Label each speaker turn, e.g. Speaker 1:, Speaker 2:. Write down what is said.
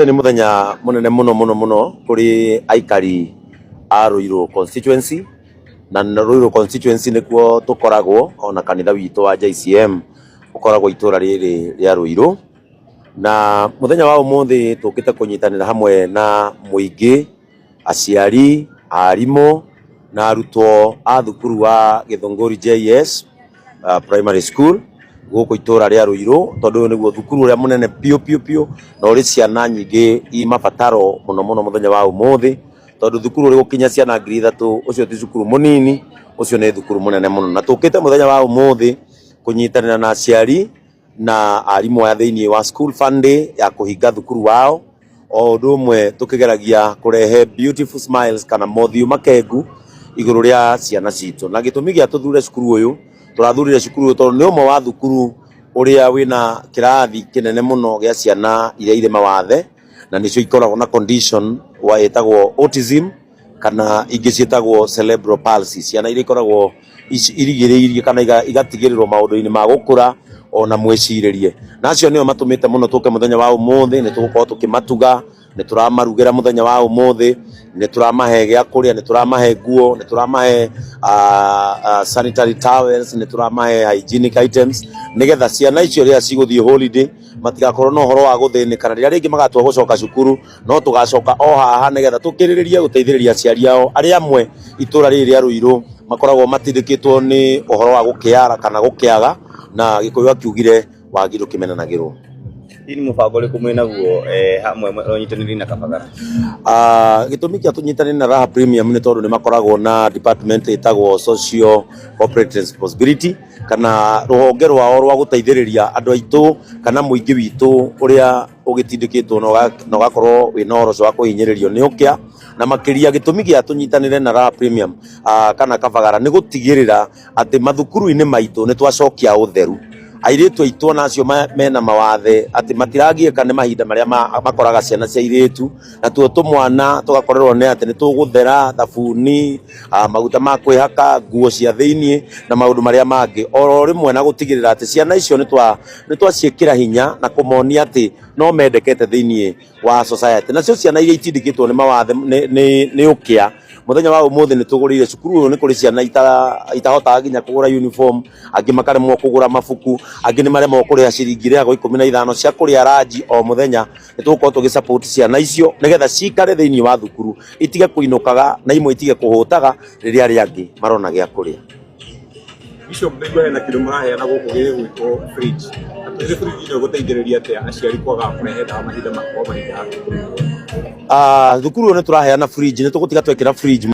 Speaker 1: Umuthi ni muthenya munene muno kuri aikari a Ruiru constituency na Ruiru constituency nikuo tukoragwo ona kanitha witu wa JCM ukoragwo itura riri ria Ruiru na muthenya wa umuthi tukite kunyitanira hamwe na muingi aciari arimu na arutwo a thukuru wa Githunguri JS primary school guko itura ria Ruiru tondu niguo thukuru ria munene piu na uri ciana nyingi i mabataro muno muthenya wa umuthi tondu thukuru uri gukinya ciana 3,000 ucio ti thukuru munini ucio ni thukuru munene muno na tukite muthenya wa umuthi kunyitanira na aciari na arimu a thiini wa school fund ya kuhinga thukuru wao o ndumwe tukigeragia kurehe beautiful smiles kana mothiu makengu iguru ria ciana citu na gitumi gia tuthure cukuru uyu turathurire cukuru tondu ni umwe wa thukuru uria wina kirathi kinene muno gia ciana iria ire mawathe na nicio ikoragwo na condition wa etagwo autism kana ingi cietagwo cerebral palsy ciana iria ikoragwo irigiriirie kana igatigirirwo maundu-ini ma gukura ona mwiciririe nacio nio matumite muno tuke muthenya wa umuthi ni tugukorwo tukimatuga ni turamarugira muthenya wa umuthi ni turamahe gia kuria ni turamahe nguo ni turamahe sanitary towels ni turamahe hygienic items nigetha ciana icio ria ciguthie holiday matigakorwo no horo wa guthinika na ringi magatwa gucoka cukuru no tugacoka o haha nigetha tukiriririe guteithiriria aciari ao aria amwe itura riri ria Ruiru makoragwo matindikitwo ni uhoro wa gukiara kana gukiaga na gikuyu akiugire wagiru kimenanagirwo
Speaker 2: ini mubango uri kumwe naguo hamwe unyitaniri na Kabagara
Speaker 1: gitumi kia tunyitaniri na Raha Premium ni tondu ni makoragwo na department itagwo social corporate responsibility kana ruhonge rwao rwa guteithiriria andu aitu kana muingi witu uria ugitindikitwo no gakorwo wina horoco wa kuhinyiririo ni ukia na makiria gitumi gia tunyitanire na Raha Premium kana Kabagara ni gutigirira ati mathukuru-ini maitu ni twacokia utheru airitu aitu nacio mena mawathe ati matiragieka ni mahinda maria makoraga ciana cia iritu na tuo tumwana tugakorerwo ni ati ni tuguthera thabuni maguta ma kwihaka nguo cia thiini na maundu maria mangi oro rimwe na gutigirira ati ciana icio ni twaciikira hinya na kumonia ati no mendekete thiini wa society nacio ciana iria itindikitwo ni mawathe ni ukia muthenya wa umuthi ni tugurire cukuru ni kuri ciana itahota ginya kugura uniform angi makaremwo kugura mabuku angi ni maremwo kuria ciringi ria 15 cia kuria ranji o muthenya ni tugukorwo tugisupport ciana icio nigetha cikare thiini wa thukuru itige kuinukaga na imwe itige kuhutaga riria riangi marona gia kuria
Speaker 3: icio mbegwa na kindu maraheana guku gire gwitwo fridge ati fridge ni guteithiriria ati aciari kwaga kurehe dawa mahinda makwa mahinda
Speaker 1: thukuru ni turaheana fridge ni tugutiga twekira fridge